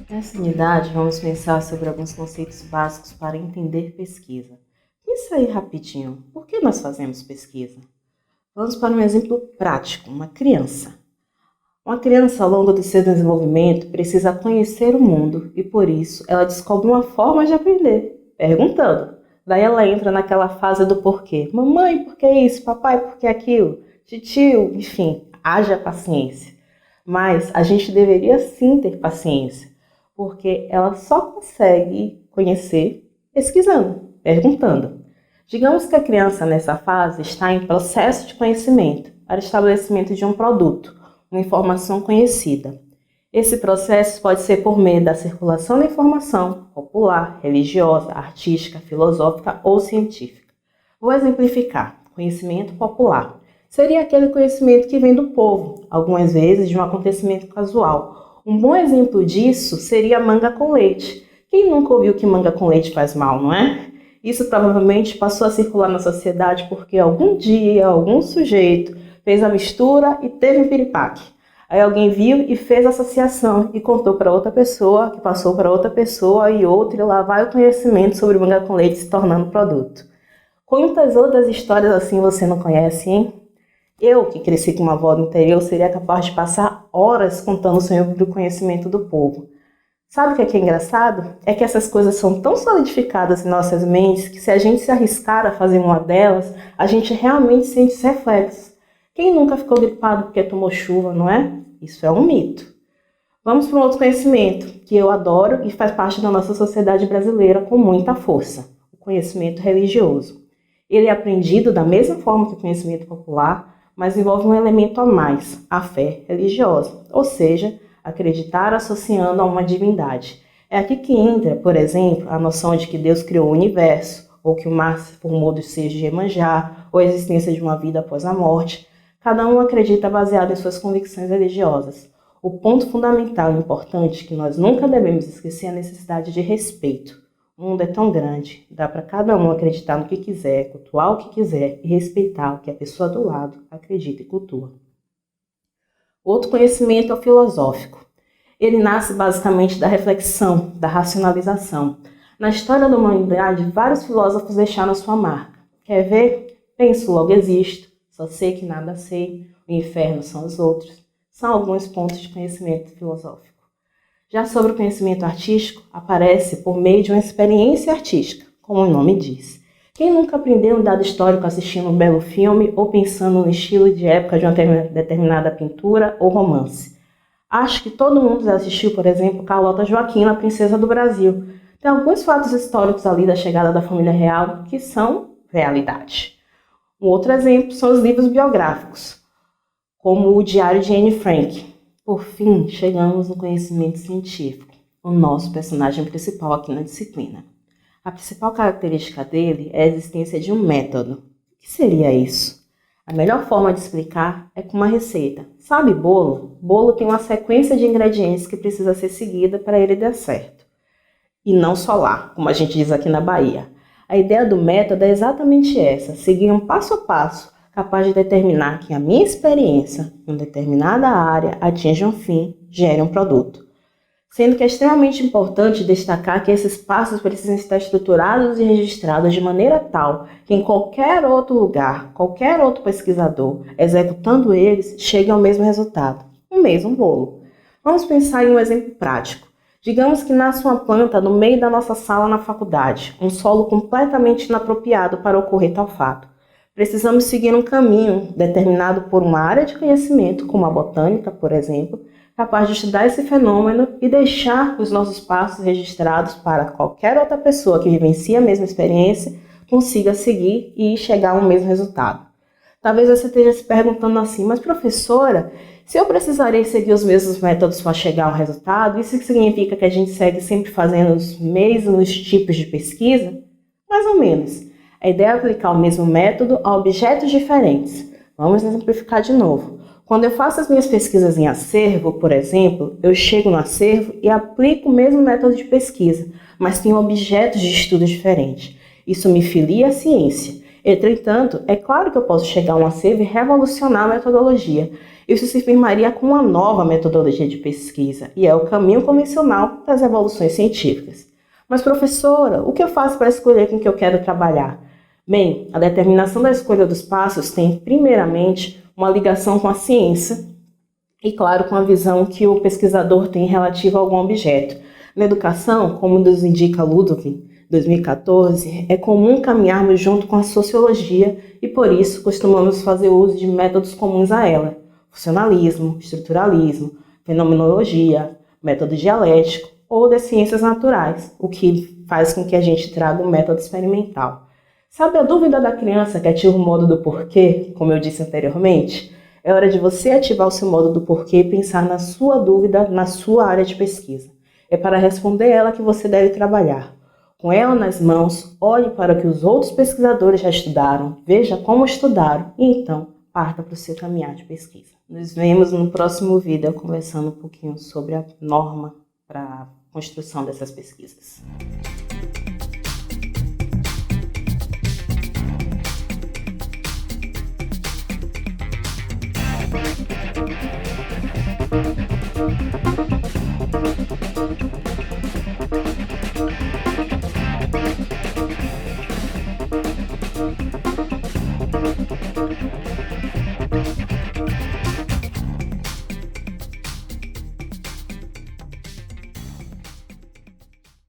Nessa unidade, vamos pensar sobre alguns conceitos básicos para entender pesquisa. Pensa aí rapidinho, por que nós fazemos pesquisa? Vamos para um exemplo prático, uma criança. Uma criança, ao longo do seu desenvolvimento, precisa conhecer o mundo e, por isso, ela descobre uma forma de aprender, perguntando. Daí ela entra naquela fase do porquê. Mamãe, por que isso? Papai, por que aquilo? Titio, enfim, haja paciência. Mas a gente deveria sim ter paciência, porque ela só consegue conhecer pesquisando, perguntando. Digamos que a criança nessa fase está em processo de conhecimento para estabelecimento de um produto, uma informação conhecida. Esse processo pode ser por meio da circulação da informação popular, religiosa, artística, filosófica ou científica. Vou exemplificar. Conhecimento popular seria aquele conhecimento que vem do povo, algumas vezes de um acontecimento casual. Um bom exemplo disso seria a manga com leite. Quem nunca ouviu que manga com leite faz mal, não é? Isso provavelmente passou a circular na sociedade porque algum dia, algum sujeito fez a mistura e teve um piripaque. Aí alguém viu e fez a associação e contou para outra pessoa, que passou para outra pessoa e outra, e lá vai o conhecimento sobre manga com leite se tornando produto. Quantas outras histórias assim você não conhece, hein? Eu, que cresci com uma avó do interior, seria capaz de passar horas contando sobre o conhecimento do povo. Sabe o que é engraçado? É que essas coisas são tão solidificadas em nossas mentes que se a gente se arriscar a fazer uma delas, a gente realmente sente os reflexos. Quem nunca ficou gripado porque tomou chuva, não é? Isso é um mito. Vamos para um outro conhecimento que eu adoro e faz parte da nossa sociedade brasileira com muita força: o conhecimento religioso. Ele é aprendido da mesma forma que o conhecimento popular, mas envolve um elemento a mais, a fé religiosa, ou seja, acreditar associando a uma divindade. É aqui que entra, por exemplo, a noção de que Deus criou o universo, ou que o mar se formou dos seios de Iemanjá, ou a existência de uma vida após a morte. Cada um acredita baseado em suas convicções religiosas. O ponto fundamental e importante que nós nunca devemos esquecer é a necessidade de respeito. O mundo é tão grande, dá para cada um acreditar no que quiser, cultuar o que quiser e respeitar o que a pessoa do lado acredita e cultua. Outro conhecimento é o filosófico. Ele nasce basicamente da reflexão, da racionalização. Na história da humanidade, vários filósofos deixaram sua marca. Quer ver? Penso, logo existo. Só sei que nada sei. O inferno são os outros. São alguns pontos de conhecimento filosófico. Já sobre o conhecimento artístico, aparece por meio de uma experiência artística, como o nome diz. Quem nunca aprendeu um dado histórico assistindo um belo filme ou pensando no estilo de época de uma determinada pintura ou romance? Acho que todo mundo já assistiu, por exemplo, Carlota Joaquina, Princesa do Brasil. Tem alguns fatos históricos ali da chegada da família real que são realidade. Um outro exemplo são os livros biográficos, como o Diário de Anne Frank. Por fim, chegamos no conhecimento científico, o nosso personagem principal aqui na disciplina. A principal característica dele é a existência de um método. O que seria isso? A melhor forma de explicar é com uma receita. Sabe bolo? Bolo tem uma sequência de ingredientes que precisa ser seguida para ele dar certo. E não só lá, como a gente diz aqui na Bahia. A ideia do método é exatamente essa: seguir um passo a passo, capaz de determinar que a minha experiência em uma determinada área atinja um fim, gere um produto. Sendo que é extremamente importante destacar que esses passos precisam estar estruturados e registrados de maneira tal que em qualquer outro lugar, qualquer outro pesquisador, executando eles, chegue ao mesmo resultado, o mesmo bolo. Vamos pensar em um exemplo prático. Digamos que nasce uma planta no meio da nossa sala na faculdade, um solo completamente inapropriado para ocorrer tal fato. Precisamos seguir um caminho determinado por uma área de conhecimento, como a botânica, por exemplo, capaz de estudar esse fenômeno e deixar os nossos passos registrados para qualquer outra pessoa que vivencie a mesma experiência consiga seguir e chegar ao mesmo resultado. Talvez você esteja se perguntando assim: mas professora, se eu precisarei seguir os mesmos métodos para chegar ao resultado, isso significa que a gente segue sempre fazendo os mesmos tipos de pesquisa? Mais ou menos. A ideia é aplicar o mesmo método a objetos diferentes. Vamos exemplificar de novo. Quando eu faço as minhas pesquisas em acervo, por exemplo, eu chego no acervo e aplico o mesmo método de pesquisa, mas tenho objetos de estudo diferentes. Isso me filia à ciência. Entretanto, é claro que eu posso chegar a um acervo e revolucionar a metodologia. Isso se firmaria com uma nova metodologia de pesquisa, e é o caminho convencional das evoluções científicas. Mas, professora, o que eu faço para escolher com que eu quero trabalhar? Bem, a determinação da escolha dos passos tem, primeiramente, uma ligação com a ciência e, claro, com a visão que o pesquisador tem relativa a algum objeto. Na educação, como nos indica Ludwig, 2014, é comum caminharmos junto com a sociologia e, por isso, costumamos fazer uso de métodos comuns a ela: funcionalismo, estruturalismo, fenomenologia, método dialético ou das ciências naturais, o que faz com que a gente traga um método experimental. Sabe a dúvida da criança que ativa o modo do porquê, como eu disse anteriormente? É hora de você ativar o seu modo do porquê e pensar na sua dúvida, na sua área de pesquisa. É para responder ela que você deve trabalhar. Com ela nas mãos, olhe para o que os outros pesquisadores já estudaram, veja como estudaram e então parta para o seu caminhar de pesquisa. Nos vemos no próximo vídeo conversando um pouquinho sobre a norma para a construção dessas pesquisas.